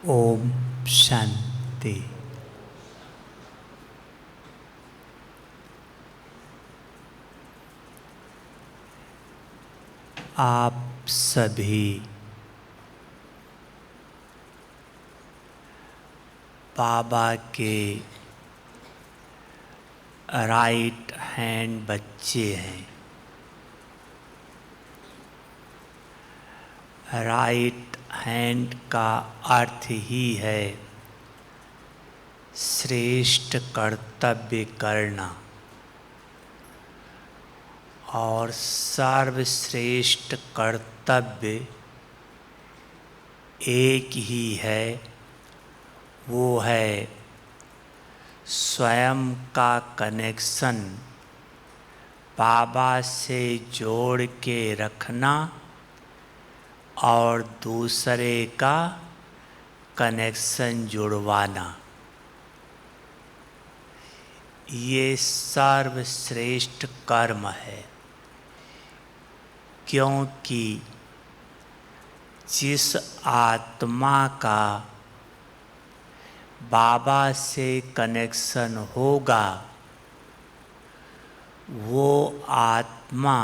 ओम शांति। आप सभी बाबा के राइट हैंड बच्चे हैं। राइट हैंड का अर्थ ही है श्रेष्ठ कर्तव्य करना, और सर्वश्रेष्ठ कर्तव्य एक ही है, वो है स्वयं का कनेक्शन बाबा से जोड़ के रखना और दूसरे का कनेक्शन जुड़वाना। ये सर्वश्रेष्ठ कर्म है, क्योंकि जिस आत्मा का बाबा से कनेक्शन होगा, वो आत्मा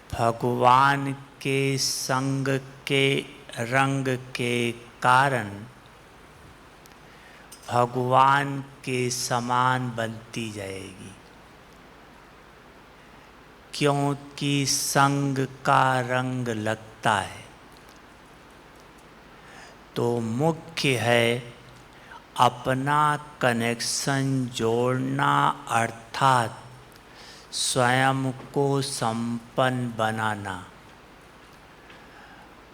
भगवान के संग के रंग के कारण भगवान के समान बनती जाएगी, क्योंकि संग का रंग लगता है। तो मुख्य है अपना कनेक्शन जोड़ना, अर्थात स्वयं को संपन्न बनाना,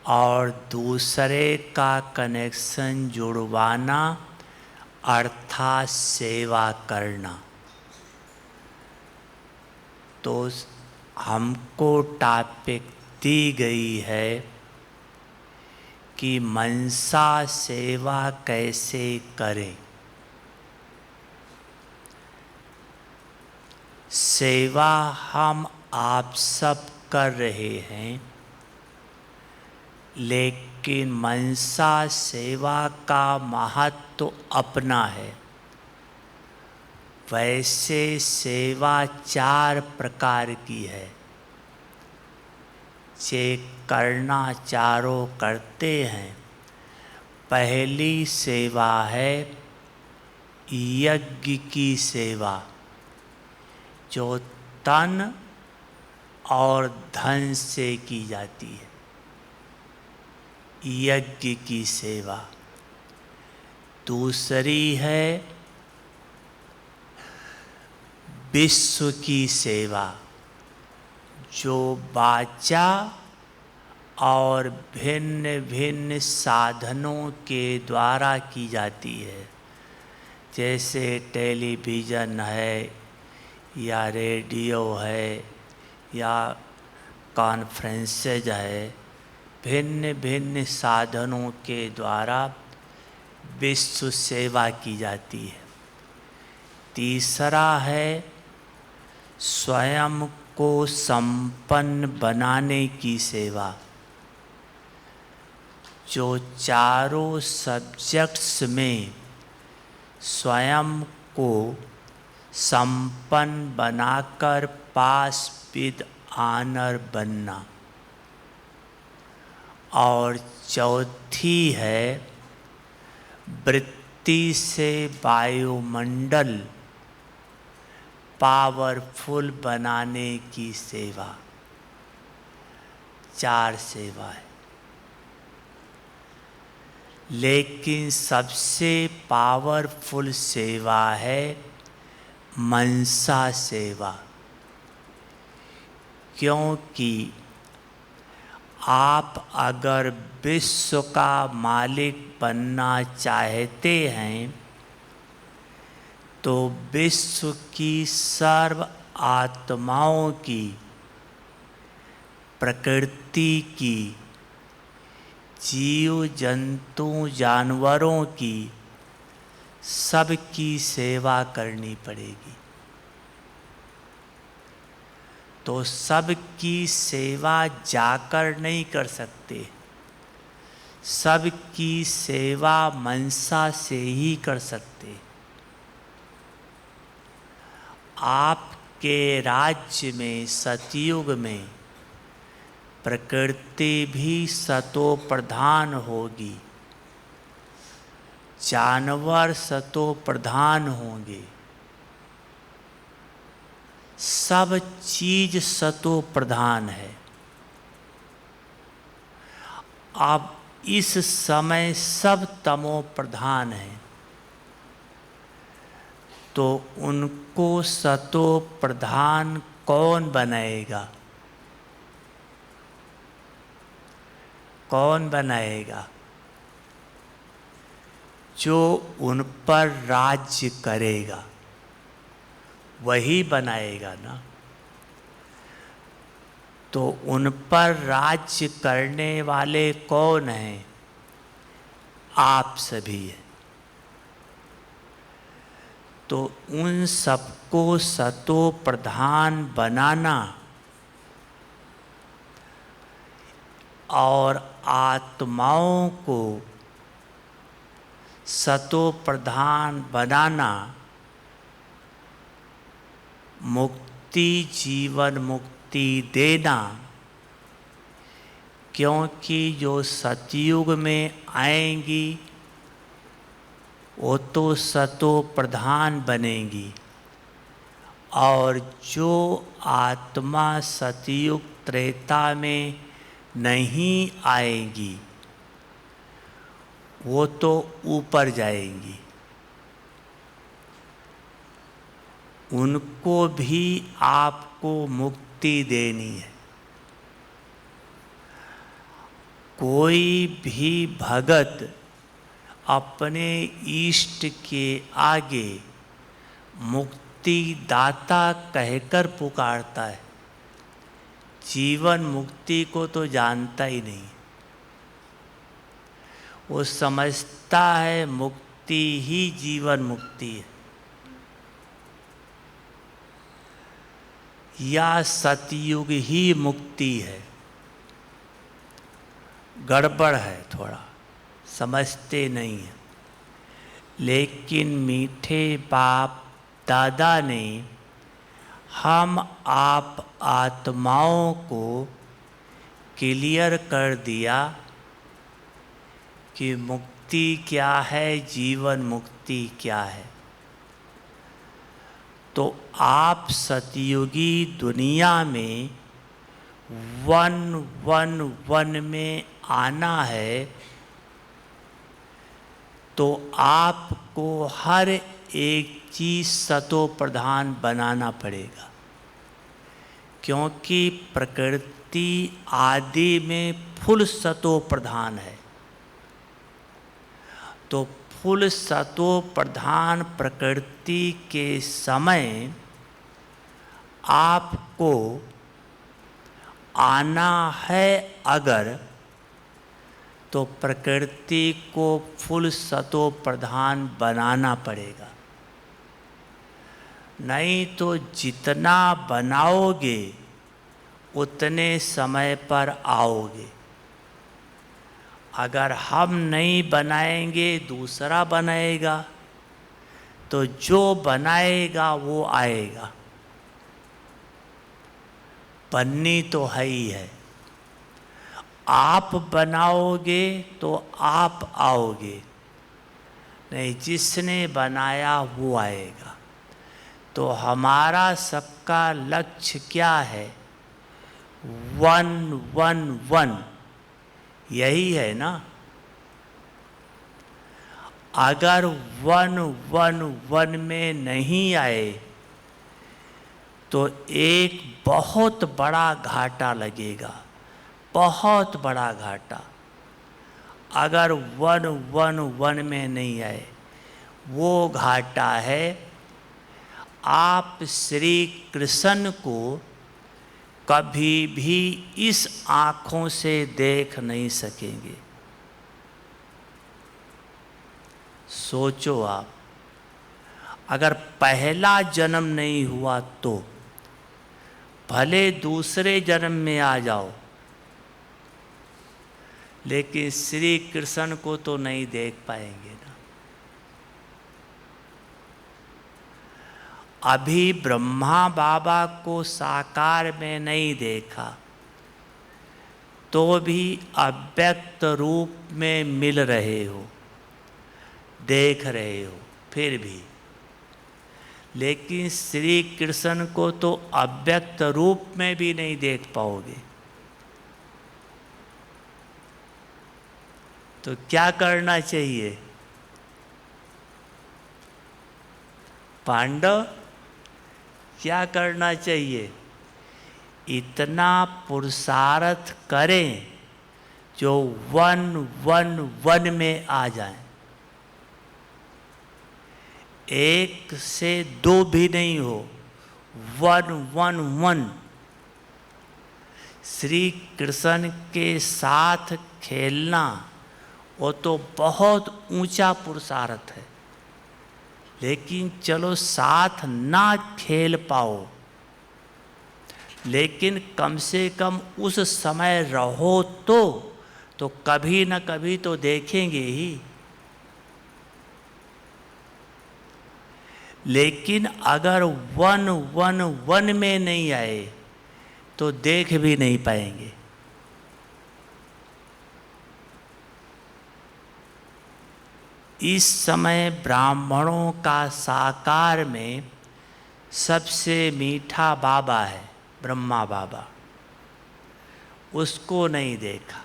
और दूसरे का कनेक्शन जुड़वाना अर्थात सेवा करना। तो हमको टॉपिक दी गई है कि मनसा सेवा कैसे करें। सेवा हम आप सब कर रहे हैं, लेकिन मनसा सेवा का महत्व अपना है। वैसे सेवा 4 प्रकार की है, जे करना चारों करते हैं। पहली सेवा है यज्ञ की सेवा, जो तन और धन से की जाती है। यज्ञ की सेवा। दूसरी है विश्व की सेवा, जो वाचा और भिन्न भिन्न साधनों के द्वारा की जाती है, जैसे टेलीविज़न है या रेडियो है या कॉन्फ्रेंसेज है। भिन्न भिन्न साधनों के द्वारा विश्व सेवा की जाती है। तीसरा है स्वयं को संपन्न बनाने की सेवा, जो चारों सब्जेक्ट्स में स्वयं को संपन्न बनाकर पास विद ऑनर बनना। और चौथी है वृत्ति से वायुमंडल पावरफुल बनाने की सेवा। 4 सेवा है, लेकिन सबसे पावरफुल सेवा है मनसा सेवा, क्योंकि आप अगर विश्व का मालिक बनना चाहते हैं, तो विश्व की सर्व आत्माओं की, प्रकृति की, जीव जंतु जानवरों की, सबकी सेवा करनी पड़ेगी। तो सबकी सेवा जाकर नहीं कर सकते, सबकी सेवा मनसा से ही कर सकते। आपके राज्य में सतयुग में प्रकृति भी सतो प्रधान होगी, जानवर सतो प्रधान होंगे, सब चीज सतो प्रधान है। अब इस समय सब तमो प्रधान है, तो उनको सतो प्रधान कौन बनाएगा? कौन बनाएगा? जो उन पर राज्य करेगा वही बनाएगा ना। तो उन पर राज्य करने वाले कौन हैं? आप सभी हैं। तो उन सबको सतो प्रधान बनाना और आत्माओं को सतो प्रधान बनाना, मुक्ति जीवन मुक्ति देना। क्योंकि जो सतयुग में आएंगी वो तो सतो प्रधान बनेंगी, और जो आत्मा सतयुग त्रेता में नहीं आएगी वो तो ऊपर जाएंगी। उनको भी आपको मुक्ति देनी है। कोई भी भगत अपने इष्ट के आगे मुक्ति दाता कहकर पुकारता है, जीवन मुक्ति को तो जानता ही नहीं। वो समझता है मुक्ति ही जीवन मुक्ति है, या सतयुग ही मुक्ति है। गड़बड़ है, थोड़ा समझते नहीं है। लेकिन मीठे बाप दादा ने हम आप आत्माओं को क्लियर कर दिया कि मुक्ति क्या है, जीवन मुक्ति क्या है। तो आप सतयुगी दुनिया में 111 में आना है, तो आपको हर एक चीज सतो प्रधान बनाना पड़ेगा। क्योंकि प्रकृति आदि में फुल सतो प्रधान है। तो फुल सतो प्रधान प्रकृति के समय आपको आना है अगर, तो प्रकृति को फुल सतो प्रधान बनाना पड़ेगा। नहीं तो जितना बनाओगे उतने समय पर आओगे। अगर हम नहीं बनाएंगे दूसरा बनाएगा, तो जो बनाएगा वो आएगा। बननी तो है ही है। आप बनाओगे तो आप आओगे, नहीं जिसने बनाया वो आएगा। तो हमारा सबका लक्ष्य क्या है? 111 यही है ना। अगर 111 में नहीं आए तो एक बहुत बड़ा घाटा लगेगा, बहुत बड़ा घाटा। अगर 111 में नहीं आए, वो घाटा है आप श्री कृष्ण को कभी भी इस आँखों से देख नहीं सकेंगे। सोचो आप, अगर पहला जन्म नहीं हुआ तो भले दूसरे जन्म में आ जाओ, लेकिन श्री कृष्ण को तो नहीं देख पाएंगे ना। अभी ब्रह्मा बाबा को साकार में नहीं देखा, तो भी अव्यक्त रूप में मिल रहे हो, देख रहे हो फिर भी। लेकिन श्री कृष्ण को तो अव्यक्त रूप में भी नहीं देख पाओगे। तो क्या करना चाहिए पांडव, क्या करना चाहिए? इतना पुरुषार्थ करें जो 1-1-1 में आ जाए, 1 से 2 भी नहीं हो, 1-1-1। श्री कृष्ण के साथ खेलना वो तो बहुत ऊंचा पुरुषार्थ है। लेकिन चलो साथ ना खेल पाओ, लेकिन कम से कम उस समय रहो तो कभी न कभी तो देखेंगे ही। लेकिन अगर 1-1-1 में नहीं आए तो देख भी नहीं पाएंगे। इस समय ब्राह्मणों का साकार में सबसे मीठा बाबा है ब्रह्मा बाबा, उसको नहीं देखा।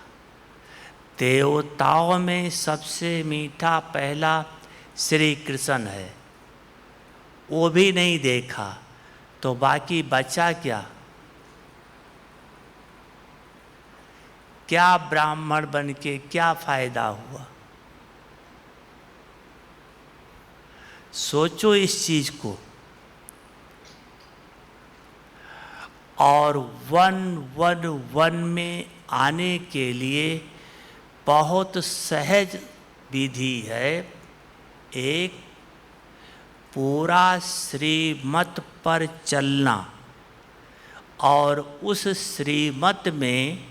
देवताओं में सबसे मीठा पहला श्री कृष्ण है, वो भी नहीं देखा, तो बाकी बचा क्या? क्या ब्राह्मण बन के क्या फायदा हुआ? सोचो इस चीज को। और 1-1-1 में आने के लिए बहुत सहज विधि है। एक, पूरा श्रीमत पर चलना, और उस श्रीमत में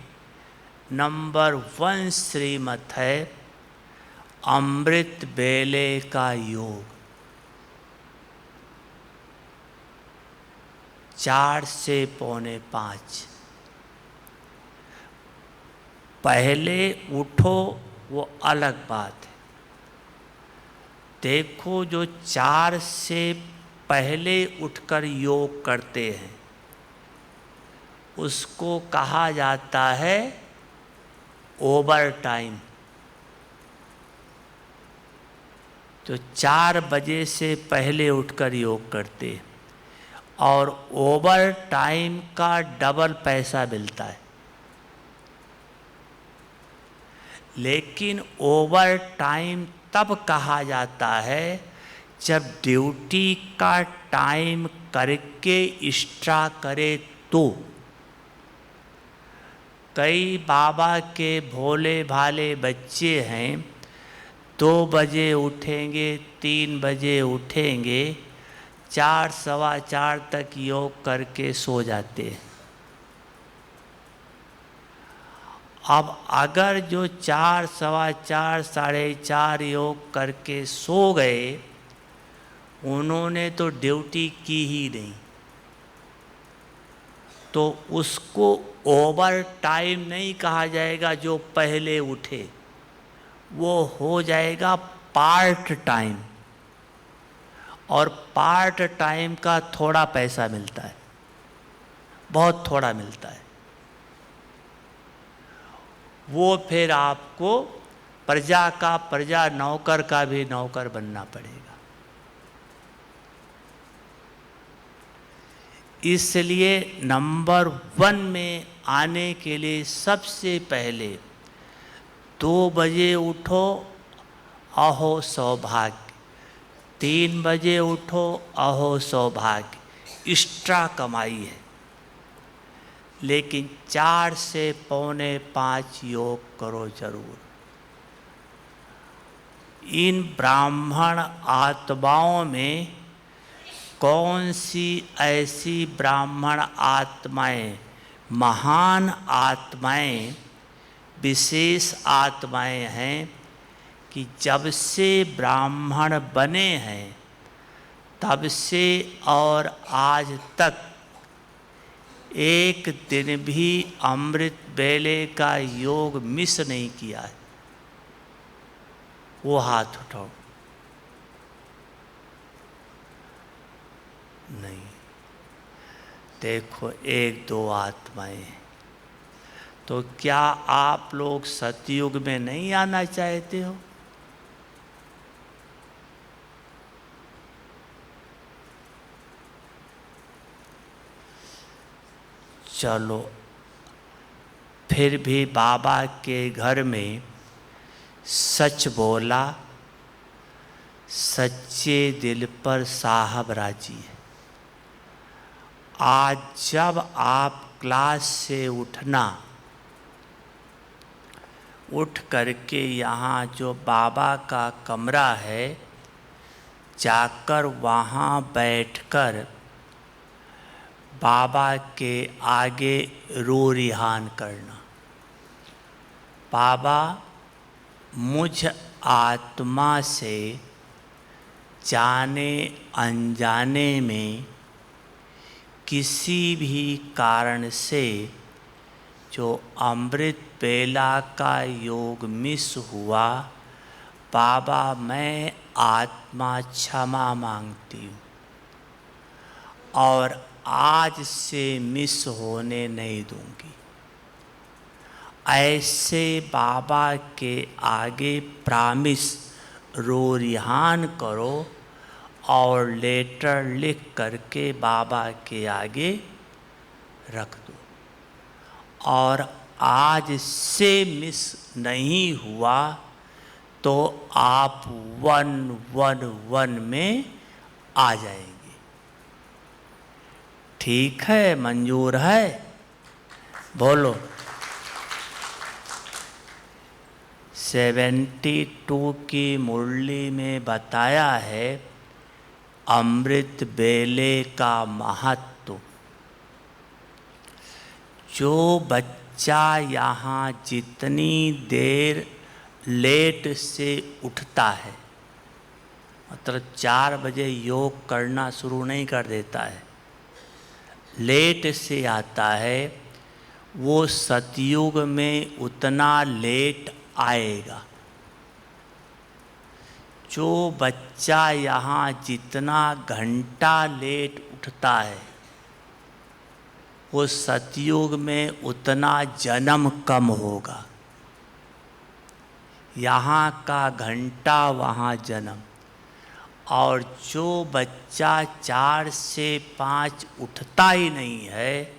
नंबर 1 श्रीमत है अमृत बेले का योग। 4 से 4:45 पहले उठो, वो अलग बात है। देखो जो 4 से पहले उठकर योग करते हैं उसको कहा जाता है ओवर टाइम। तो 4 बजे से पहले उठकर योग करते हैं और ओवर टाइम का डबल पैसा मिलता है। लेकिन ओवर टाइम तब कहा जाता है जब ड्यूटी का टाइम करके एक्स्ट्रा करे तो। कई बाबा के भोले भाले बच्चे हैं, 2 बजे उठेंगे, 3 बजे उठेंगे, 4 सवा 4 तक योग करके सो जाते हैं। अब अगर जो 4 सवा 4 4:30 योग करके सो गए, उन्होंने तो ड्यूटी की ही नहीं, तो उसको ओवर टाइम नहीं कहा जाएगा। जो पहले उठे वो हो जाएगा पार्ट टाइम, और पार्ट टाइम का थोड़ा पैसा मिलता है, बहुत थोड़ा मिलता है। वो फिर आपको प्रजा नौकर का भी नौकर बनना पड़ेगा। इसलिए नंबर 1 में आने के लिए सबसे पहले 2 बजे उठो, अहो सौभाग्य। 3 बजे उठो, अहो सौभाग्य, एक्स्ट्रा कमाई है। लेकिन 4 से 4:45 योग करो जरूर। इन ब्राह्मण आत्माओं में कौन सी ऐसी ब्राह्मण आत्माएं, महान आत्माएं विशेष आत्माएं हैं कि जब से ब्राह्मण बने हैं तब से और आज तक एक दिन भी अमृत वेले का योग मिस नहीं किया है। वो हाथ उठाओ। नहीं, देखो एक दो आत्माएं। तो क्या आप लोग सतयुग में नहीं आना चाहते हो? चलो, फिर भी बाबा के घर में सच बोला, सच्चे दिल पर साहब राजी है। आज जब आप क्लास से उठना, उठ करके यहाँ जो बाबा का कमरा है जाकर वहाँ बैठकर बाबा के आगे रो रिहान करना, बाबा मुझ आत्मा से जाने अनजाने में किसी भी कारण से जो अमृत वेला का योग मिस हुआ, बाबा मैं आत्मा क्षमा मांगती हूँ और आज से मिस होने नहीं दूंगी। ऐसे बाबा के आगे प्रॉमिस रो रिहान करो और लेटर लिख करके बाबा के आगे रख दो। और आज से मिस नहीं हुआ तो आप 111 में आ जाएंगे। ठीक है, मंजूर है? बोलो। 72 की मुरली में बताया है अमृत वेले का महत्व। जो बच्चा यहाँ जितनी देर लेट से उठता है, मतलब 4 बजे योग करना शुरू नहीं कर देता है, लेट से आता है, वो सतयुग में उतना लेट आएगा। जो बच्चा यहाँ जितना घंटा लेट उठता है, वो सतयुग में उतना जन्म कम होगा। यहाँ का घंटा वहाँ जन्म। और जो बच्चा 4 से 5 उठता ही नहीं है,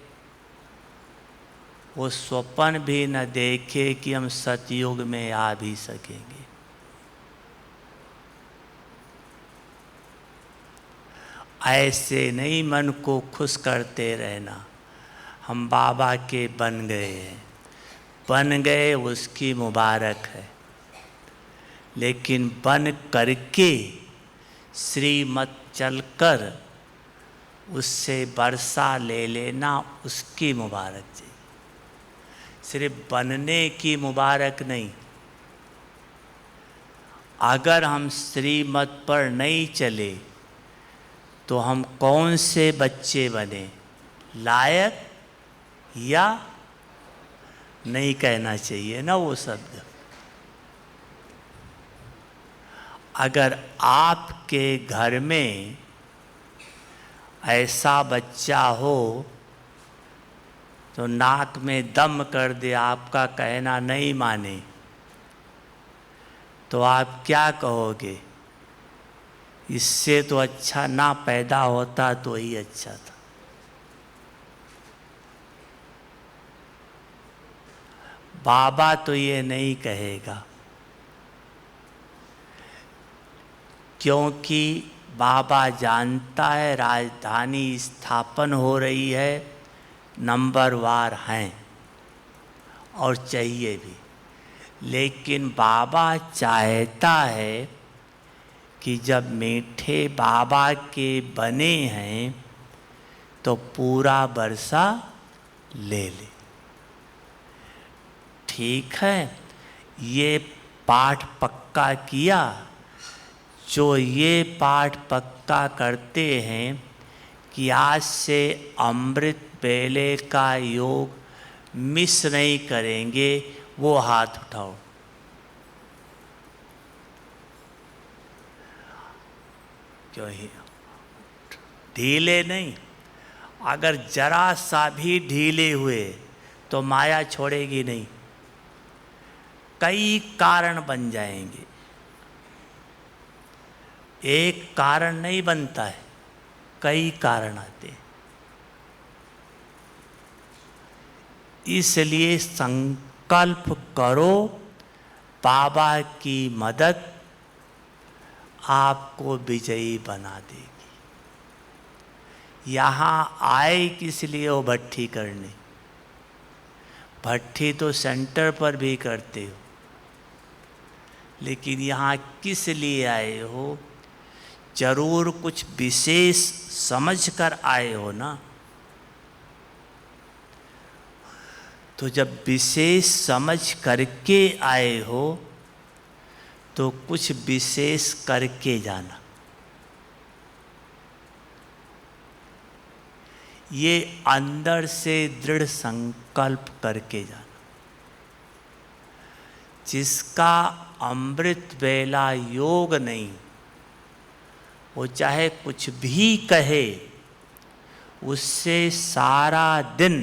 वो स्वप्न भी न देखे कि हम सतयुग में आ भी सकेंगे। ऐसे नहीं मन को खुश करते रहना, हम बाबा के बन गए हैं। बन गए उसकी मुबारक है, लेकिन बन करके श्रीमत चलकर उससे वर्षा ले लेना उसकी मुबारक जी। सिर्फ बनने की मुबारक नहीं। अगर हम श्रीमत पर नहीं चले तो हम कौन से बच्चे बने? लायक या नहीं कहना चाहिए ना वो शब्द। अगर आपके घर में ऐसा बच्चा हो तो नाक में दम कर दे, आपका कहना नहीं माने, तो आप क्या कहोगे? इससे तो अच्छा ना पैदा होता तो ही अच्छा था। बाबा तो ये नहीं कहेगा, क्योंकि बाबा जानता है राजधानी स्थापन हो रही है, नंबरवार हैं और चाहिए भी। लेकिन बाबा चाहता है कि जब मीठे बाबा के बने हैं तो पूरा बरसा ले ले। ठीक है, ये पाठ पक्का किया। जो ये पाठ पक्का करते हैं कि आज से अमृत वेले का योग मिस नहीं करेंगे, वो हाथ उठाओ। क्यों ही ढीले नहीं, अगर जरा सा भी ढीले हुए तो माया छोड़ेगी नहीं, कई कारण बन जाएंगे। एक कारण नहीं बनता है, कई कारण आते हैं। इसलिए संकल्प करो, बाबा की मदद आपको विजयी बना देगी। यहाँ आए किस लिए हो भट्ठी करने? भट्ठी तो सेंटर पर भी करते हो, लेकिन यहाँ किस लिए आए हो? जरूर कुछ विशेष समझ कर आए हो ना। तो जब विशेष समझ करके आए हो तो कुछ विशेष करके जाना। ये अंदर से दृढ़ संकल्प करके जाना। जिसका अमृत वेला योग नहीं, वो चाहे कुछ भी कहे, उससे सारा दिन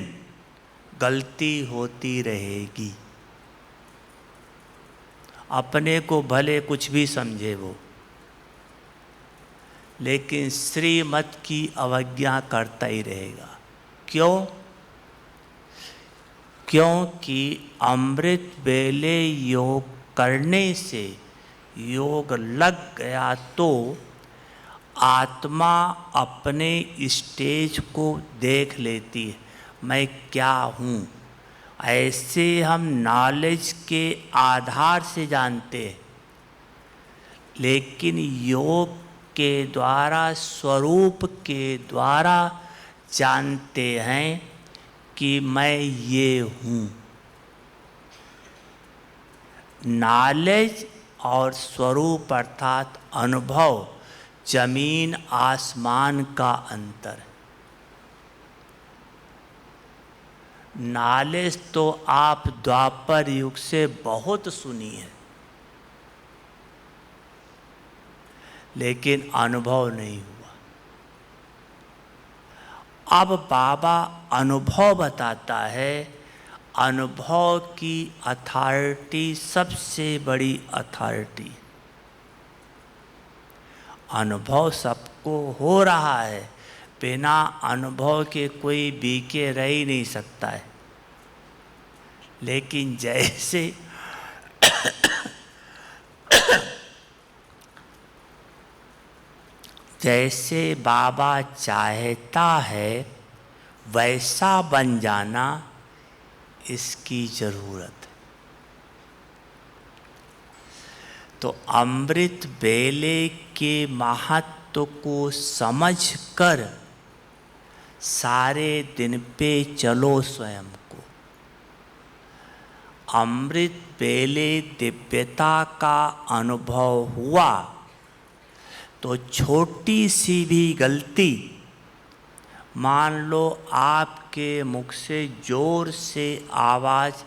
गलती होती रहेगी। अपने को भले कुछ भी समझे वो, लेकिन श्रीमत की अवज्ञा करता ही रहेगा। क्यों? क्योंकि अमृत वेले योग करने से योग लग गया तो आत्मा अपने स्टेज को देख लेती है, मैं क्या हूँ। ऐसे हम नॉलेज के आधार से जानते हैं, लेकिन योग के द्वारा, स्वरूप के द्वारा जानते हैं कि मैं ये हूँ। नॉलेज और स्वरूप अर्थात अनुभव जमीन आसमान का अंतर है। नॉलेज तो आप द्वापर युग से बहुत सुनी है, लेकिन अनुभव नहीं हुआ। अब बाबा अनुभव बताता है। अनुभव की अथॉरिटी सबसे बड़ी अथॉरिटी। अनुभव सबको हो रहा है, बिना अनुभव के कोई बीके रह ही नहीं सकता है। लेकिन जैसे बाबा चाहता है वैसा बन जाना, इसकी जरूरत है। तो अमृत वेले के महत्व को समझकर सारे दिन पे चलो स्वयं को। अमृत वेले दिव्यता का अनुभव हुआ तो छोटी सी भी गलती, मान लो आपके मुख से जोर से आवाज़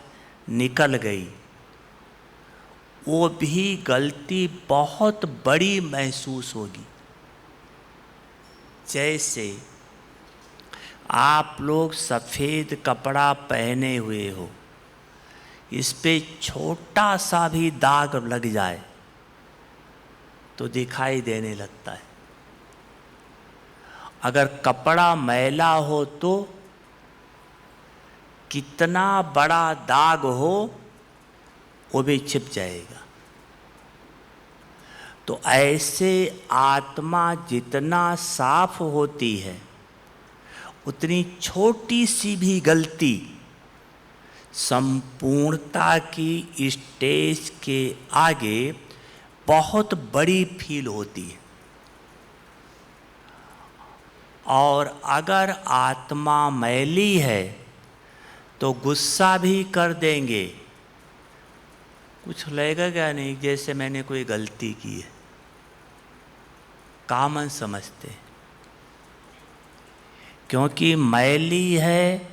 निकल गई, वो भी गलती बहुत बड़ी महसूस होगी। जैसे आप लोग सफ़ेद कपड़ा पहने हुए हो, इस पे छोटा सा भी दाग लग जाए तो दिखाई देने लगता है। अगर कपड़ा मैला हो तो कितना बड़ा दाग हो वो भी छिप जाएगा। तो ऐसे आत्मा जितना साफ होती है, उतनी छोटी सी भी गलती संपूर्णता की स्टेज के आगे बहुत बड़ी फील होती है। और अगर आत्मा मैली है तो गुस्सा भी कर देंगे कुछ लगेगा क्या नहीं, जैसे मैंने कोई गलती की है, कॉमन समझते हैं। क्योंकि मैली है,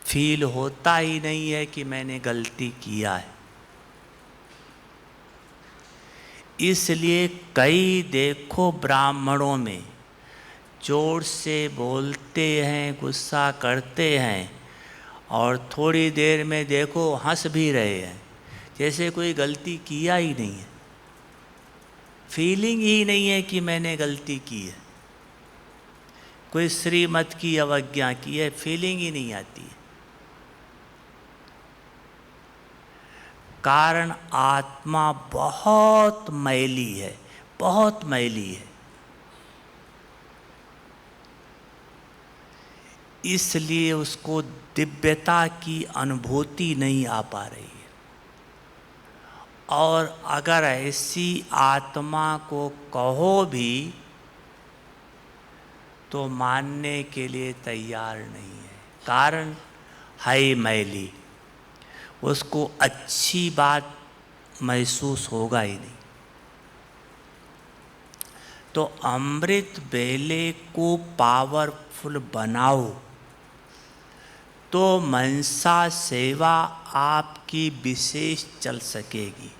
फील होता ही नहीं है कि मैंने गलती किया है। इसलिए कई देखो ब्राह्मणों में जोर से बोलते हैं, गुस्सा करते हैं, और थोड़ी देर में देखो हंस भी रहे हैं, जैसे कोई गलती किया ही नहीं है। फीलिंग ही नहीं है कि मैंने गलती की है, कोई श्रीमत की अवज्ञा की है, फीलिंग ही नहीं आती है। कारण आत्मा बहुत मैली है, बहुत मैली है। इसलिए उसको दिव्यता की अनुभूति नहीं आ पा रही है। और अगर ऐसी आत्मा को कहो भी तो मानने के लिए तैयार नहीं है। कारण है मैली, उसको अच्छी बात महसूस होगा ही नहीं। तो अमृत बेले को पावरफुल बनाओ तो मनसा सेवा आपकी विशेष चल सकेगी।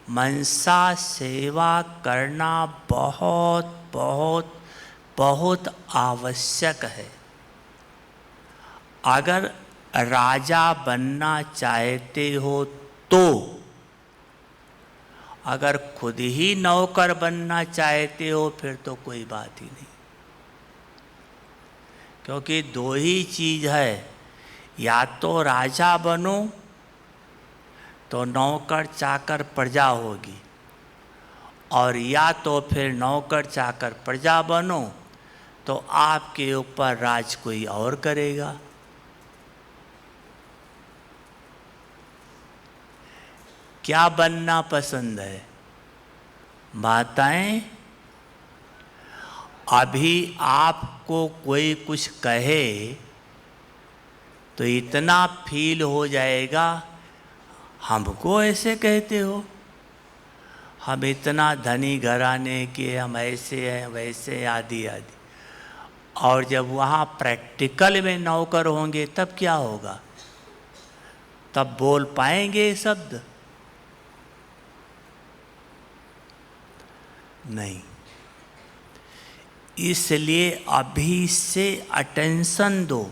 मनसा सेवा करना बहुत बहुत बहुत आवश्यक है। अगर राजा बनना चाहते हो तो, अगर खुद ही नौकर बनना चाहते हो फिर तो कोई बात ही नहीं। क्योंकि दो ही चीज़ है, या तो राजा बनो तो नौकर चाकर प्रजा होगी, और या तो फिर नौकर चाकर प्रजा बनो तो आपके ऊपर राज कोई और करेगा। क्या बनना पसंद है माताएं? अभी आपको कोई कुछ कहे तो इतना फील हो जाएगा, हमको ऐसे कहते हो, हम इतना धनी घराने के, हम ऐसे हैं वैसे आदि आदि। और जब वहाँ प्रैक्टिकल में नौकर होंगे तब क्या होगा? तब बोल पाएंगे ये शब्द? नहीं। इसलिए अभी से अटेंशन दो।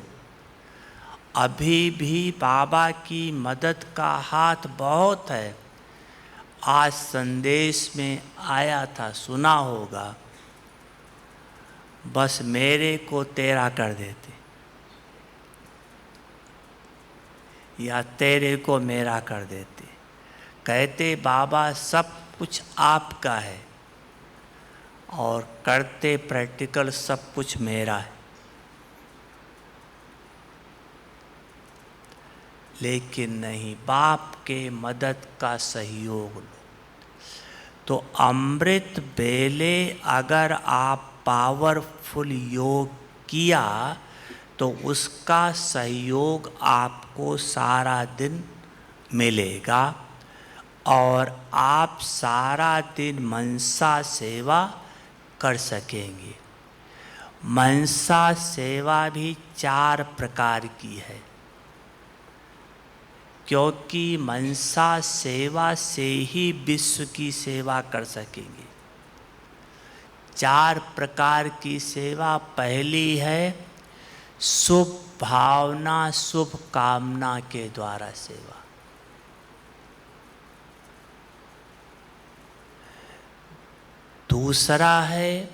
अभी भी बाबा की मदद का हाथ बहुत है। आज संदेश में आया था, सुना होगा, बस मेरे को तेरा कर देते या तेरे को मेरा कर देते। कहते बाबा सब कुछ आपका है और करते प्रैक्टिकल सब कुछ मेरा है। लेकिन नहीं, बाप के मदद का सहयोग लो। तो अमृत बेले अगर आप पावरफुल योग किया तो उसका सहयोग आपको सारा दिन मिलेगा और आप सारा दिन मनसा सेवा कर सकेंगे। मनसा सेवा भी 4 प्रकार की है, क्योंकि मनसा सेवा से ही विश्व की सेवा कर सकेंगे। 4 प्रकार की सेवा। पहली है शुभ भावना, शुभ कामना के द्वारा सेवा। दूसरा है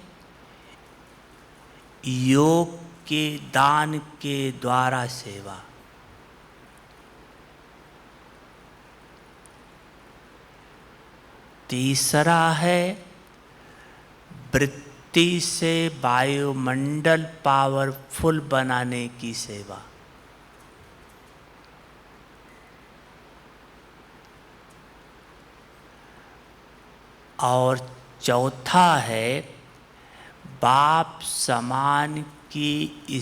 योग के दान के द्वारा सेवा। तीसरा है वृत्ति से वायुमंडल पावरफुल बनाने की सेवा। और चौथा है बाप समान की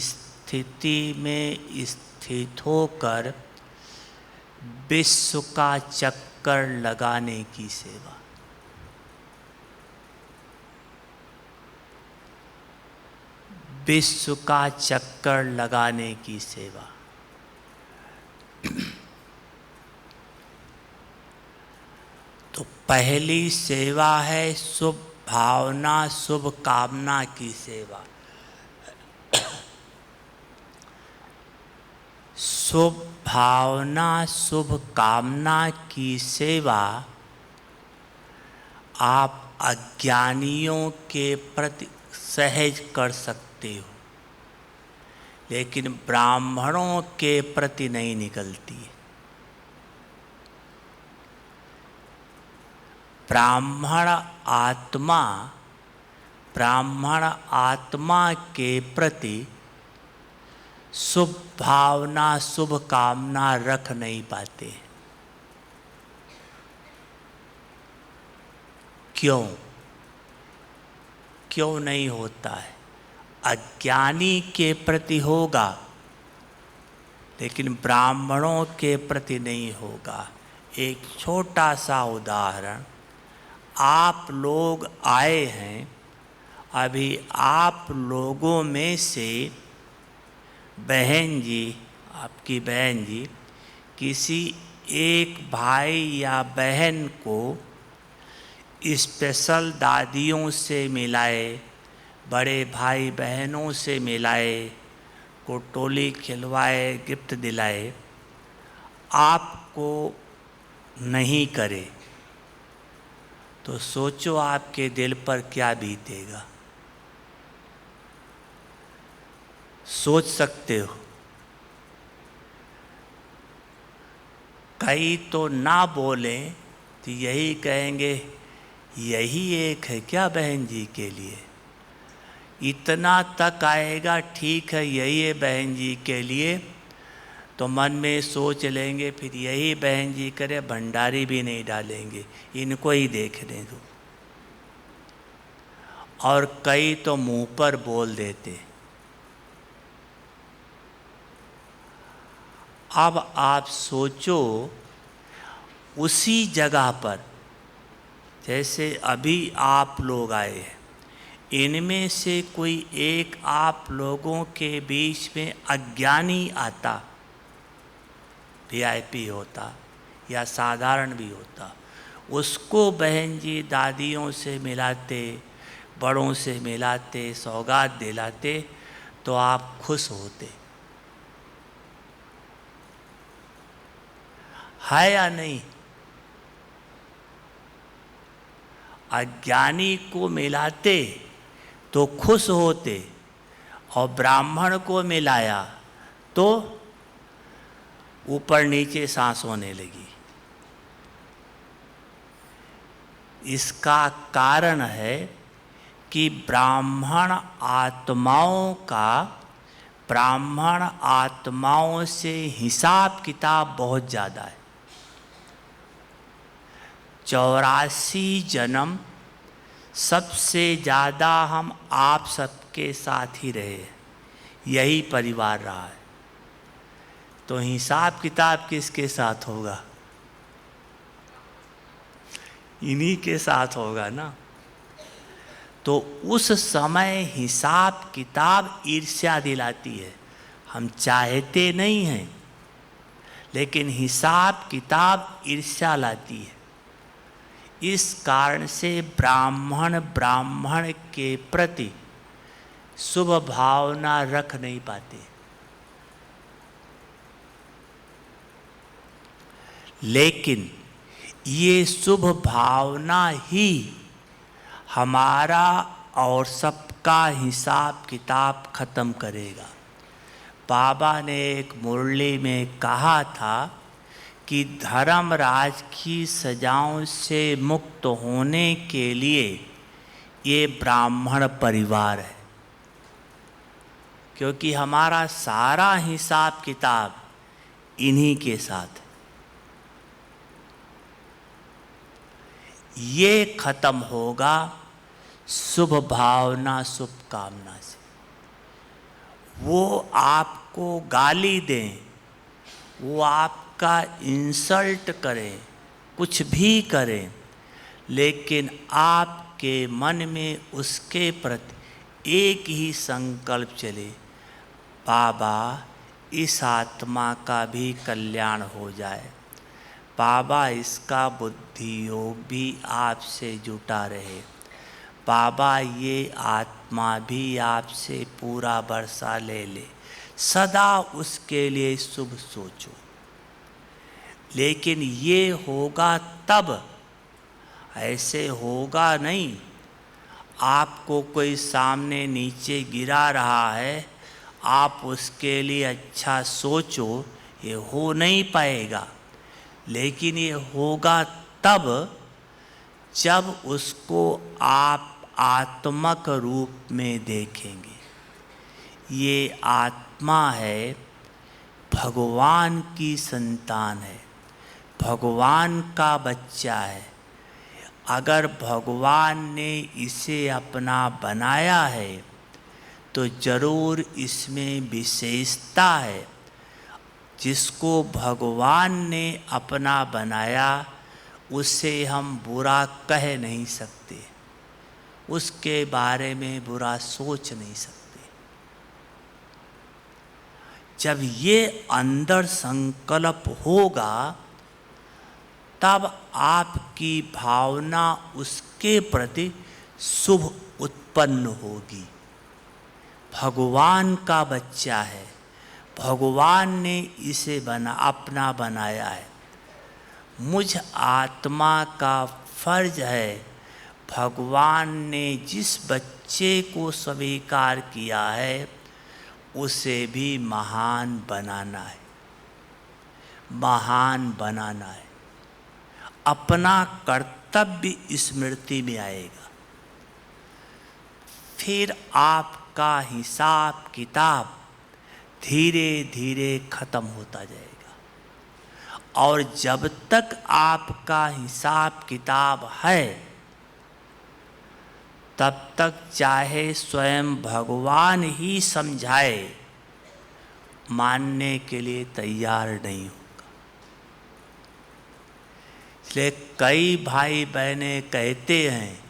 स्थिति में स्थित होकर विश्व का चक्कर लगाने की सेवा। विश्व का चक्कर लगाने की सेवा। तो पहली सेवा है शुभ भावना शुभ कामना की सेवा। शुभ भावना शुभ कामना की सेवा आप अज्ञानियों के प्रति सहज कर सकते हो, लेकिन ब्राह्मणों के प्रति नहीं निकलती है। ब्राह्मण आत्मा के प्रति शुभ भावना शुभ कामना रख नहीं पाते। क्यों नहीं होता है? अज्ञानी के प्रति होगा, लेकिन ब्राह्मणों के प्रति नहीं होगा। एक छोटा सा उदाहरण, आप लोग आए हैं, अभी आप लोगों में से बहन जी, आपकी बहन जी किसी एक भाई या बहन को स्पेशल दादियों से मिलाए, बड़े भाई बहनों से मिलाए, को टोली खिलवाए, गिफ्ट दिलाए, आपको नहीं करे तो सोचो आपके दिल पर क्या बीतेगा। सोच सकते हो? कई तो ना बोलें तो यही कहेंगे, यही एक है क्या बहन जी के लिए? इतना तक आएगा, ठीक है यही है बहन जी के लिए, तो मन में सोच लेंगे फिर यही बहन जी करे, भंडारी भी नहीं डालेंगे, इनको ही देखने दो। और कई तो मुंह पर बोल देते। अब आप सोचो, उसी जगह पर जैसे अभी आप लोग आए हैं, इनमें से कोई एक आप लोगों के बीच में अज्ञानी आता, वीआईपी होता या साधारण भी होता, उसको बहन जी दादियों से मिलाते, बड़ों से मिलाते, सौगात दिलाते, तो आप खुश होते, है या नहीं? अज्ञानी को मिलाते तो खुश होते, और ब्राह्मण को मिलाया तो ऊपर नीचे सांस होने लगी। इसका कारण है कि ब्राह्मण आत्माओं से हिसाब किताब बहुत ज़्यादा है। 84 जन्म सबसे ज़्यादा हम आप सबके साथ ही रहे, यही परिवार रहा है, तो हिसाब किताब किसके साथ होगा? इन्हीं के साथ होगा ना। तो उस समय हिसाब किताब ईर्ष्या दिलाती है। हम चाहते नहीं हैं, लेकिन हिसाब किताब ईर्ष्या लाती है। इस कारण से ब्राह्मण के प्रति शुभ भावना रख नहीं पाते। लेकिन ये शुभ भावना ही हमारा और सबका हिसाब किताब खत्म करेगा। बाबा ने एक मुरली में कहा था कि धर्मराज की सजाओं से मुक्त होने के लिए ये ब्राह्मण परिवार है, क्योंकि हमारा सारा हिसाब किताब इन्हीं के साथ है। ये खत्म होगा शुभ भावना शुभ कामना से। वो आपको गाली दें, वो आपको आपका इंसल्ट करें, कुछ भी करें, लेकिन आपके मन में उसके प्रति एक ही संकल्प चले, बाबा इस आत्मा का भी कल्याण हो जाए, बाबा इसका बुद्धि योग भी आपसे जुटा रहे, बाबा ये आत्मा भी आपसे पूरा वर्षा ले ले, सदा उसके लिए शुभ सोचो। लेकिन ये होगा तब, ऐसे होगा नहीं। आपको कोई सामने नीचे गिरा रहा है, आप उसके लिए अच्छा सोचो, ये हो नहीं पाएगा। लेकिन ये होगा तब जब उसको आप आत्मक रूप में देखेंगे। ये आत्मा है, भगवान की संतान है, भगवान का बच्चा है। अगर भगवान ने इसे अपना बनाया है तो जरूर इसमें विशेषता है। जिसको भगवान ने अपना बनाया उसे हम बुरा कह नहीं सकते, उसके बारे में बुरा सोच नहीं सकते। जब ये अंदर संकल्प होगा तब आपकी भावना उसके प्रति शुभ उत्पन्न होगी। भगवान का बच्चा है, भगवान ने इसे अपना बनाया है। मुझ आत्मा का फर्ज है, भगवान ने जिस बच्चे को स्वीकार किया है उसे भी महान बनाना है, महान बनाना है। अपना कर्तव्य स्मृति में आएगा, फिर आपका हिसाब किताब धीरे धीरे खत्म होता जाएगा। और जब तक आपका हिसाब किताब है तब तक चाहे स्वयं भगवान ही समझाए, मानने के लिए तैयार नहीं होगा। इसलिए कई भाई बहनें कहते हैं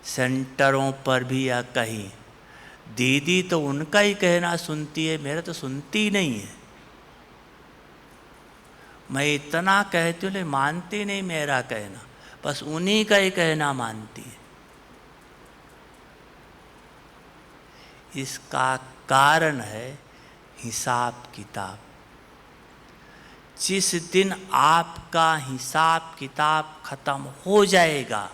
सेंटरों पर भी या कहीं, दीदी तो उनका ही कहना सुनती है, मेरा तो सुनती नहीं है। मैं इतना कहती हूँ लेकिन मानती नहीं मेरा कहना, बस उन्हीं का ही कहना मानती है। इसका कारण है हिसाब किताब। जिस दिन आपका हिसाब किताब खत्म हो जाएगा,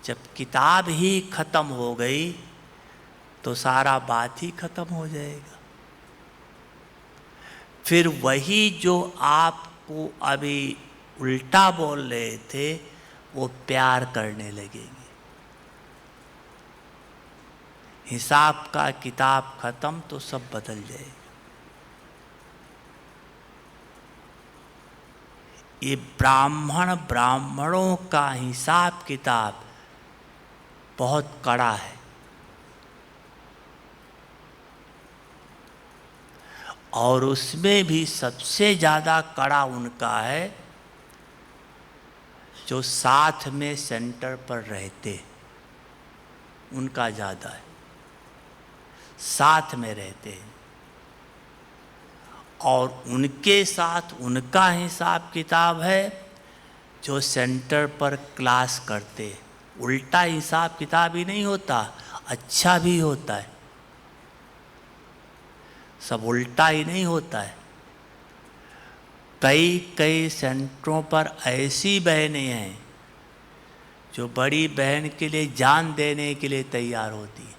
जब किताब ही खत्म हो गई तो सारा बात ही खत्म हो जाएगा। फिर वही जो आपको अभी उल्टा बोल रहे थे वो प्यार करने लगेंगे। हिसाब का किताब खत्म तो सब बदल जाएगा। ये ब्राह्मणों का हिसाब किताब बहुत कड़ा है। और उसमें भी सबसे ज़्यादा कड़ा उनका है जो साथ में सेंटर पर रहते, उनका ज़्यादा है, साथ में रहते हैं। और उनके साथ उनका हिसाब किताब है जो सेंटर पर क्लास करते। उल्टा हिसाब किताब ही नहीं होता, अच्छा भी होता है। सब उल्टा ही नहीं होता है। कई कई सेंटरों पर ऐसी बहनें हैं जो बड़ी बहन के लिए जान देने के लिए तैयार होती है,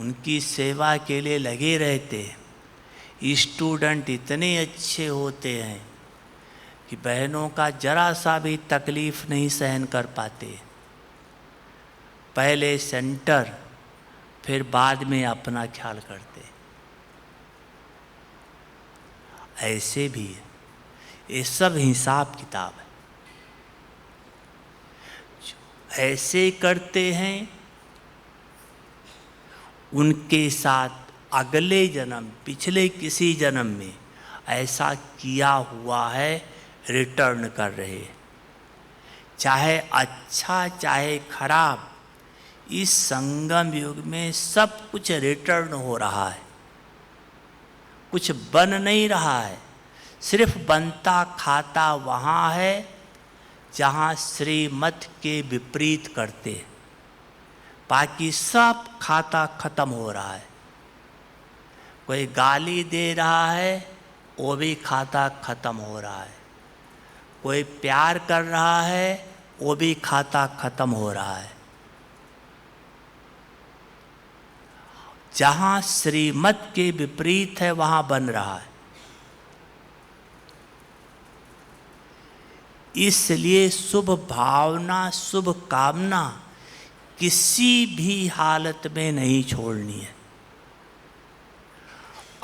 उनकी सेवा के लिए लगे रहते हैं। स्टूडेंट इतने अच्छे होते हैं कि बहनों का जरा सा भी तकलीफ नहीं सहन कर पाते। पहले सेंटर, फिर बाद में अपना ख्याल करते। ऐसे भी है, ये सब हिसाब किताब है। ऐसे करते हैं उनके साथ अगले जन्म, पिछले किसी जन्म में ऐसा किया हुआ है, रिटर्न कर रहे हैं। चाहे अच्छा चाहे खराब, इस संगम युग में सब कुछ रिटर्न हो रहा है। कुछ बन नहीं रहा है, सिर्फ बनता खाता वहाँ है जहाँ श्रीमत के विपरीत करते हैं। बाकी सब खाता खत्म हो रहा है। कोई गाली दे रहा है, वो भी खाता खत्म हो रहा है। कोई प्यार कर रहा है, वो भी खाता खत्म हो रहा है। जहाँ श्रीमत के विपरीत है वहाँ बन रहा है। इसलिए शुभ भावना, शुभ कामना किसी भी हालत में नहीं छोड़नी है।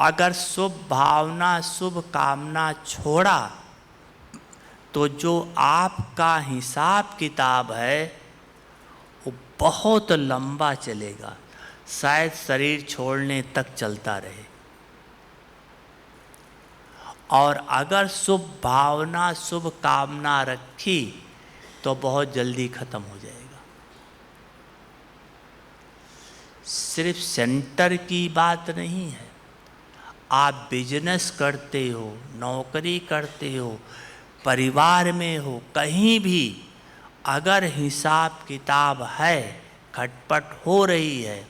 अगर शुभ भावना, शुभ कामना छोड़ा तो जो आपका हिसाब किताब है वो बहुत लंबा चलेगा, शायद शरीर छोड़ने तक चलता रहे। और अगर शुभ भावना, शुभ कामना रखी तो बहुत जल्दी खत्म हो जाएगा। सिर्फ सेंटर की बात नहीं है, आप बिजनेस करते हो, नौकरी करते हो, परिवार में हो, कहीं भी अगर हिसाब किताब है, खटपट हो रही है,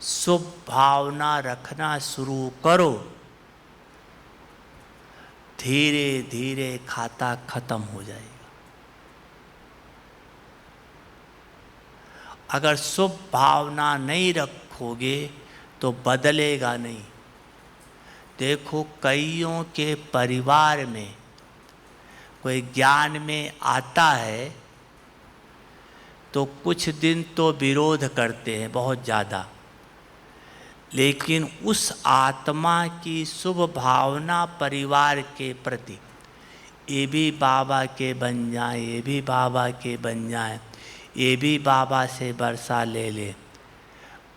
शुभ भावना रखना शुरू करो, धीरे धीरे खाता खत्म हो जाएगा। अगर शुभ भावना नहीं रखोगे तो बदलेगा नहीं। देखो, कईयों के परिवार में कोई ज्ञान में आता है तो कुछ दिन तो विरोध करते हैं बहुत ज़्यादा, लेकिन उस आत्मा की शुभ भावना परिवार के प्रति, ये भी बाबा के बन जाए, ये भी बाबा के बन जाए, ये भी बाबा से बरसा ले ले,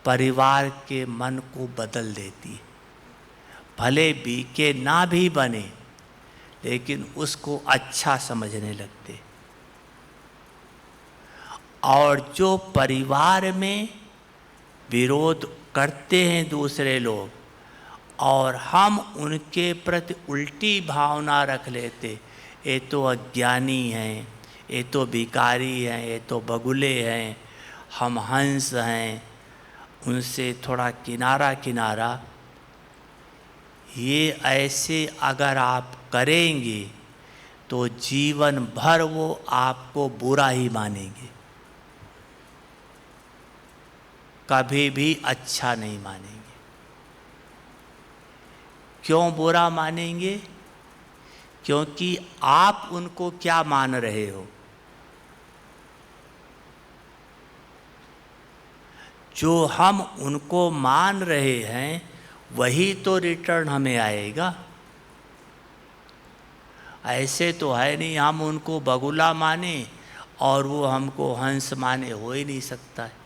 परिवार के मन को बदल देती है। भले बीके ना भी बने लेकिन उसको अच्छा समझने लगते। और जो परिवार में विरोध करते हैं दूसरे लोग और हम उनके प्रति उल्टी भावना रख लेते, ये तो अज्ञानी हैं, ये तो भिखारी हैं, ये तो बगुले हैं, हम हंस हैं, उनसे थोड़ा किनारा किनारा, ये ऐसे अगर आप करेंगे तो जीवन भर वो आपको बुरा ही मानेंगे, कभी भी अच्छा नहीं मानेंगे। क्यों बुरा मानेंगे? क्योंकि आप उनको क्या मान रहे हो? जो हम उनको मान रहे हैं वही तो रिटर्न हमें आएगा। ऐसे तो है नहीं हम उनको बगुला माने और वो हमको हंस माने, हो ही नहीं सकता है।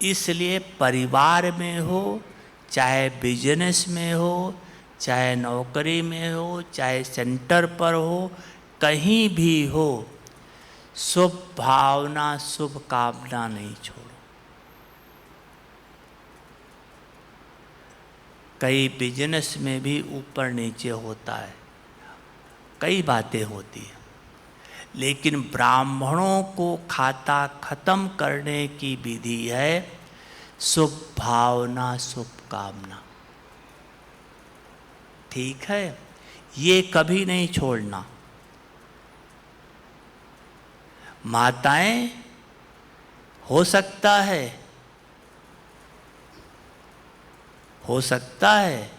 इसलिए परिवार में हो, चाहे बिजनेस में हो, चाहे नौकरी में हो, चाहे सेंटर पर हो, कहीं भी हो, शुभ भावना, शुभ कामना नहीं छोड़ो। कई बिजनेस में भी ऊपर नीचे होता है, कई बातें होती हैं, लेकिन ब्राह्मणों को खाता खत्म करने की विधि है शुभ भावना, शुभ कामना। ठीक है, ये कभी नहीं छोड़ना। माताएं, हो सकता है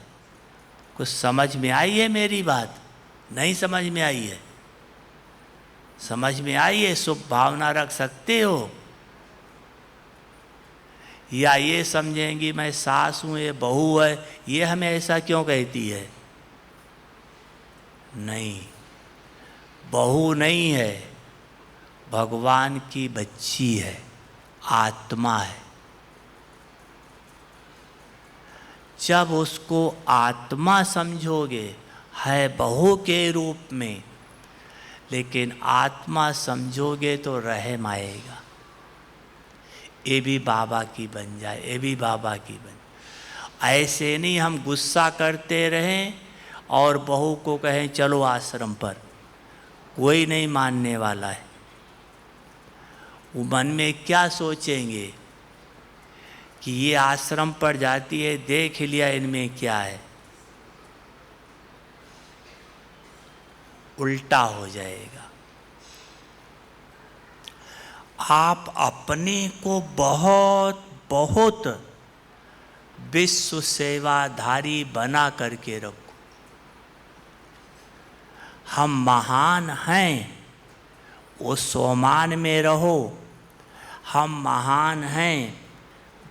कुछ समझ में आई है मेरी बात? नहीं समझ में आई है? समझ में आई है? शुभ भावना रख सकते हो? या ये समझेंगी मैं सास हूँ, ये बहू है, ये हमें ऐसा क्यों कहती है? नहीं, बहू नहीं है, भगवान की बच्ची है। आत्मा है। जब उसको आत्मा समझोगे, है बहु के रूप में, लेकिन आत्मा समझोगे तो रहम आएगा। ये भी बाबा की बन जाए, ये भी बाबा की बन। ऐसे नहीं हम गुस्सा करते रहें और बहू को कहें चलो आश्रम पर, कोई नहीं मानने वाला है। वो मन में क्या सोचेंगे कि ये आश्रम पर जाती है, देख लिया इनमें क्या है, उल्टा हो जाएगा। आप अपने को बहुत बहुत विश्व सेवाधारी बना करके रखो। हम महान हैं, वो सोमान में रहो। हम महान हैं,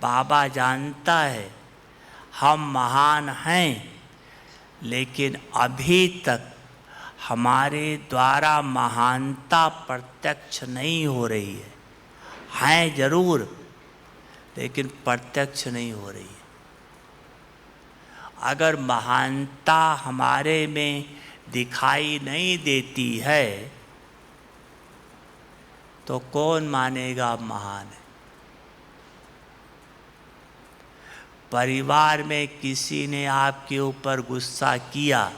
बाबा जानता है हम महान हैं, लेकिन अभी तक हमारे द्वारा महानता प्रत्यक्ष नहीं हो रही है। हैं जरूर, लेकिन प्रत्यक्ष नहीं हो रही है। अगर महानता हमारे में दिखाई नहीं देती है तो कौन मानेगा आप महान है? परिवार में किसी ने आपके ऊपर गुस्सा किया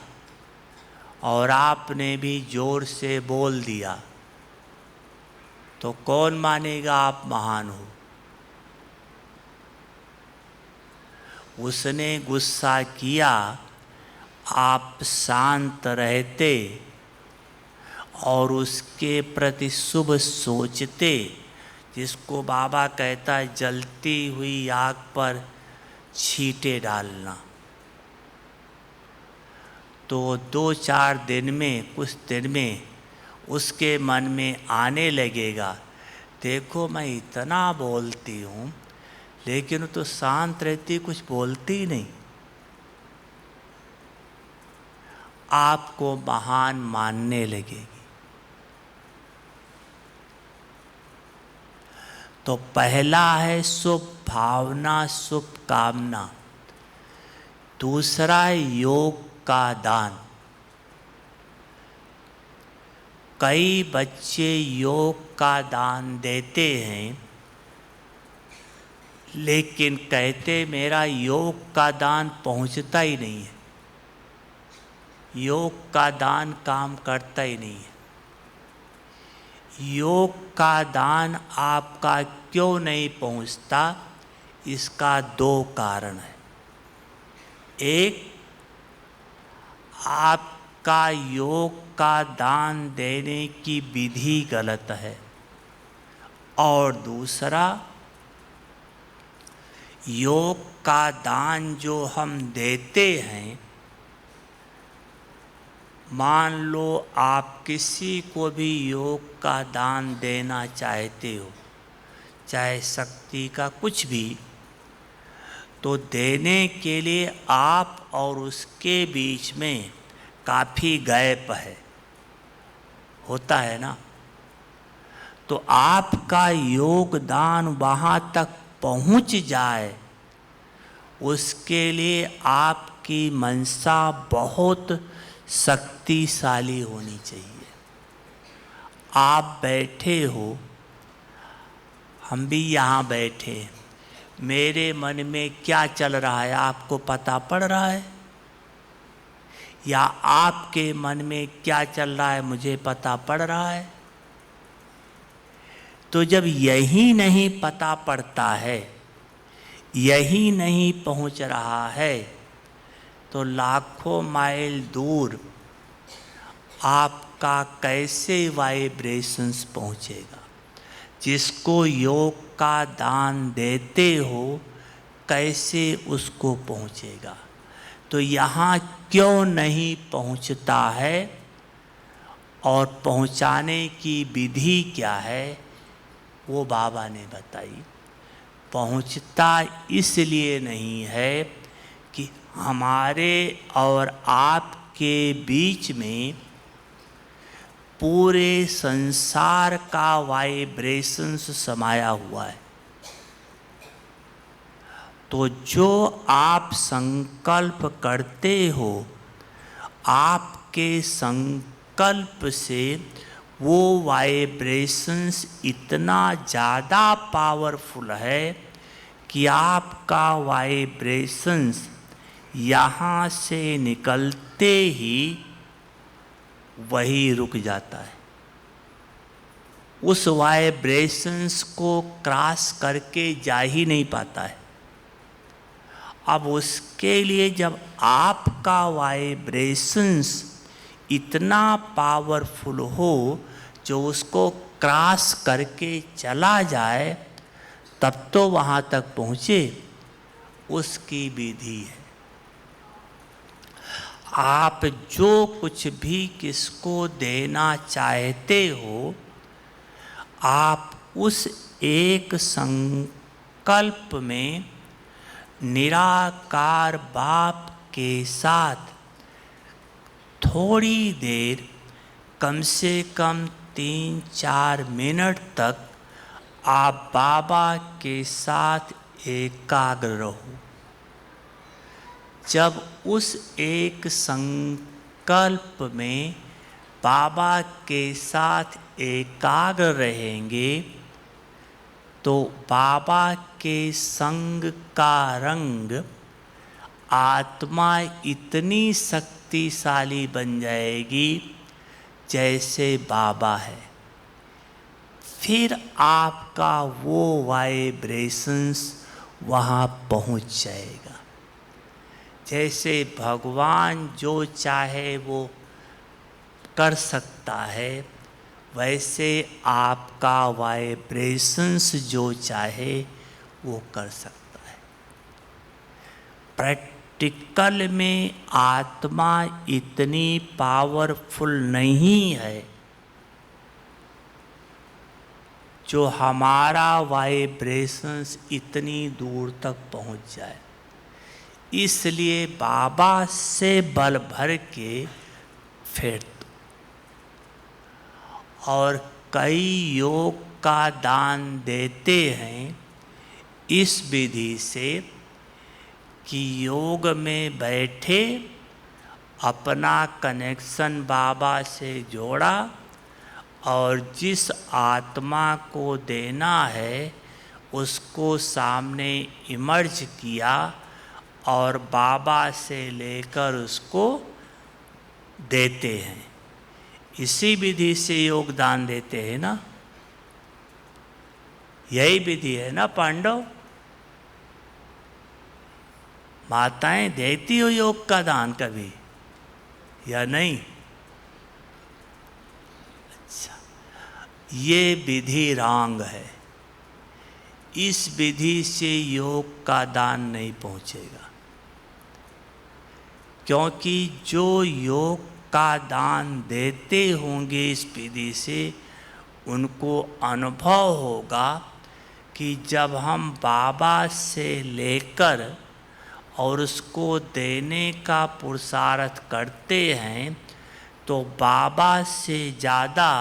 और आपने भी जोर से बोल दिया तो कौन मानेगा आप महान हो? उसने गुस्सा किया, आप शांत रहते और उसके प्रति शुभ सोचते, जिसको बाबा कहता है जलती हुई आग पर छींटे डालना, तो 2-4 दिन में, कुछ दिन में उसके मन में आने लगेगा, देखो मैं इतना बोलती हूँ लेकिन वो तो शांत रहती, कुछ बोलती ही नहीं। आपको महान मानने लगेगी। तो पहला है शुभ भावना, शुभ कामना। दूसरा है योग का दान। कई बच्चे योग का दान देते हैं, लेकिन कहते मेरा योग का दान पहुंचता ही नहीं है, योग का दान काम करता ही नहीं है। योग का दान आपका क्यों नहीं पहुंचता, इसका 2 कारण है। एक, आपका योग का दान देने की विधि गलत है, और दूसरा, योग का दान जो हम देते हैं, मान लो आप किसी को भी योग का दान देना चाहते हो, चाहे शक्ति का कुछ भी, तो देने के लिए आप और उसके बीच में काफ़ी गैप है, होता है ना। तो आपका योगदान वहाँ तक पहुँच जाए, उसके लिए आपकी मनसा बहुत शक्तिशाली होनी चाहिए। आप बैठे हो, हम भी यहाँ बैठे, मेरे मन में क्या चल रहा है आपको पता पड़ रहा है? या आपके मन में क्या चल रहा है मुझे पता पड़ रहा है? तो जब यही नहीं पता पड़ता है, यही नहीं पहुंच रहा है, तो लाखों माइल दूर आपका कैसे वाइब्रेशंस पहुंचेगा? जिसको योग का दान देते हो, कैसे उसको पहुंचेगा? तो यहाँ क्यों नहीं पहुंचता है और पहुंचाने की विधि क्या है, वो बाबा ने बताई। पहुंचता इसलिए नहीं है कि हमारे और आपके बीच में पूरे संसार का वाइब्रेशंस समाया हुआ है। तो जो आप संकल्प करते हो, आपके संकल्प से वो वाइब्रेशंस इतना ज़्यादा पावरफुल है कि आपका वाइब्रेशंस यहाँ से निकलते ही वही रुक जाता है। उस वाइब्रेशंस को क्रॉस करके जा ही नहीं पाता है। अब उसके लिए जब आपका वाइब्रेशंस इतना पावरफुल हो जो उसको क्रॉस करके चला जाए, तब तो वहाँ तक पहुँचे, उसकी विधि है। आप जो कुछ भी किसको देना चाहते हो, आप उस एक संकल्प में निराकार बाप के साथ थोड़ी देर, कम से कम 3-4 मिनट तक आप बाबा के साथ एकाग्र रहो। जब उस एक संकल्प में बाबा के साथ एकाग्र रहेंगे तो बाबा के संग का रंग आत्मा इतनी शक्तिशाली बन जाएगी जैसे बाबा है। फिर आपका वो वाइब्रेशंस वहाँ पहुँच जाएगा। जैसे भगवान जो चाहे वो कर सकता है, वैसे आपका वाइब्रेशंस जो चाहे वो कर सकता है। प्रैक्टिकल में आत्मा इतनी पावरफुल नहीं है जो हमारा वाइब्रेशंस इतनी दूर तक पहुंच जाए। इसलिए बाबा से बल भर के फेर दो। और कई योग का दान देते हैं इस विधि से कि योग में बैठे, अपना कनेक्शन बाबा से जोड़ा और जिस आत्मा को देना है उसको सामने इमर्ज किया और बाबा से लेकर उसको देते हैं। इसी विधि से योगदान देते हैं ना, यही विधि है ना पांडव? माताएं देती हो योग का दान कभी या नहीं? अच्छा, ये विधि रॉन्ग है। इस विधि से योग का दान नहीं पहुंचेगा, क्योंकि जो योग का दान देते होंगे इस विधि से, उनको अनुभव होगा कि जब हम बाबा से लेकर और उसको देने का पुरुषार्थ करते हैं तो बाबा से ज़्यादा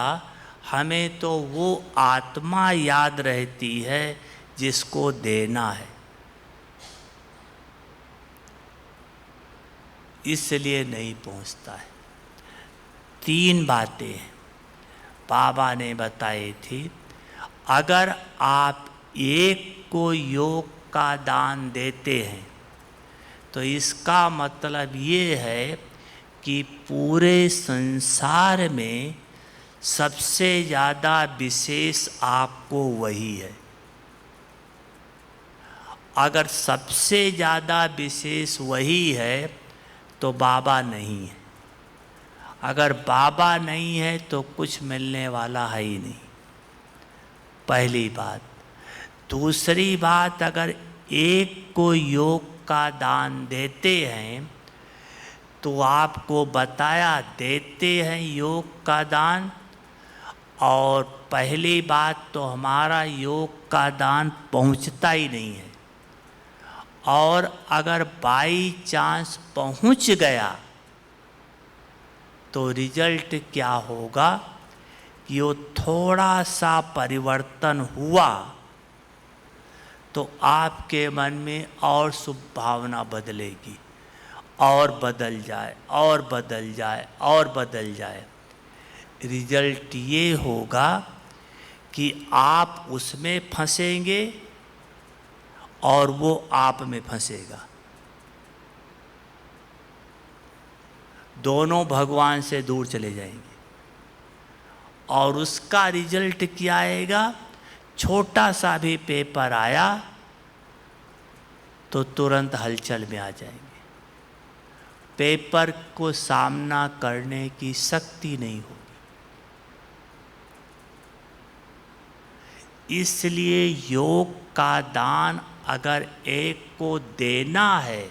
हमें तो वो आत्मा याद रहती है जिसको देना है। इसलिए नहीं पहुंचता है। 3 बातें बाबा ने बताई थी। अगर आप एक को योग का दान देते हैं तो इसका मतलब ये है कि पूरे संसार में सबसे ज़्यादा विशेष आपको वही है। अगर सबसे ज़्यादा विशेष वही है तो बाबा नहीं है। अगर बाबा नहीं है तो कुछ मिलने वाला है ही नहीं, पहली बात। दूसरी बात, अगर एक को योग का दान देते हैं तो आपको बताया देते हैं योग का दान, और पहली बात तो हमारा योग का दान पहुंचता ही नहीं है, और अगर बाई चांस पहुंच गया तो रिजल्ट क्या होगा कि वो थोड़ा सा परिवर्तन हुआ तो आपके मन में और शुभ भावना बदलेगी, और बदल जाए और बदल जाए और बदल जाए। रिजल्ट ये होगा कि आप उसमें फंसेंगे और वो आप में फंसेगा। दोनों भगवान से दूर चले जाएंगे। और उसका रिजल्ट क्या आएगा? छोटा सा भी पेपर आया तो तुरंत हलचल में आ जाएंगे। पेपर को सामना करने की शक्ति नहीं होगी। इसलिए योग का दान अगर एक को देना है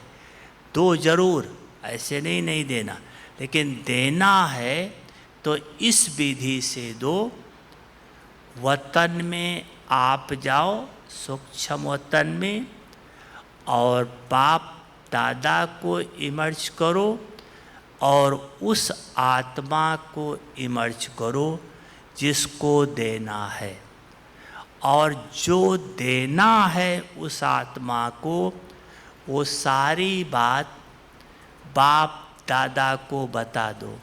तो जरूर, ऐसे नहीं देना, लेकिन देना है तो इस विधि से दो। वतन में आप जाओ, सूक्ष्म वतन में, और बाप दादा को इमर्ज करो और उस आत्मा को इमर्ज करो जिसको देना है। और जो देना है उस आत्मा को, वो सारी बात बाप दादा को बता दो।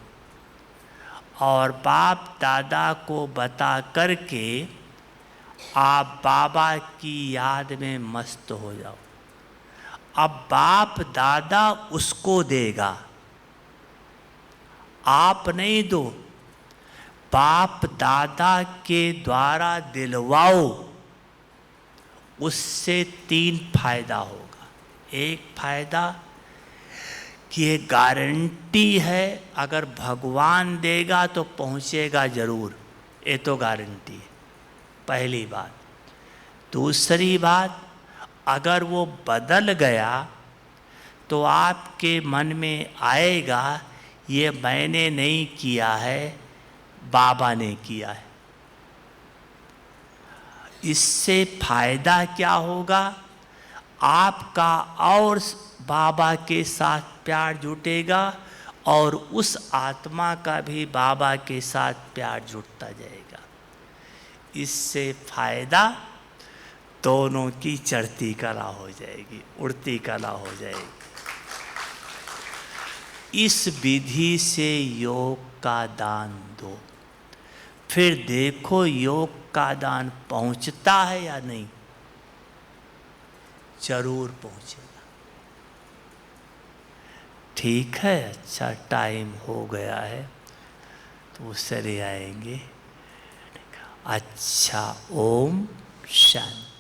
और बाप दादा को बता करके आप बाबा की याद में मस्त हो जाओ। अब बाप दादा उसको देगा, आप नहीं दो। बाप दादा के द्वारा दिलवाओ, उससे 3 फायदा होगा। एक फायदा कि ये गारंटी है, अगर भगवान देगा तो पहुंचेगा जरूर, ये तो गारंटी है, पहली बात। दूसरी बात, अगर वो बदल गया तो आपके मन में आएगा ये मैंने नहीं किया है, बाबा ने किया है। इससे फायदा क्या होगा? आपका और बाबा के साथ प्यार जुटेगा और उस आत्मा का भी बाबा के साथ प्यार जुटता जाएगा। इससे फायदा दोनों की चढ़ती कला हो जाएगी, उड़ती कला हो जाएगी। इस विधि से योग का दान दो, फिर देखो योग का दान पहुंचता है या नहीं। जरूर पहुंचेगा। ठीक है, अच्छा टाइम हो गया है तो चले आएंगे। अच्छा, ओम शांति।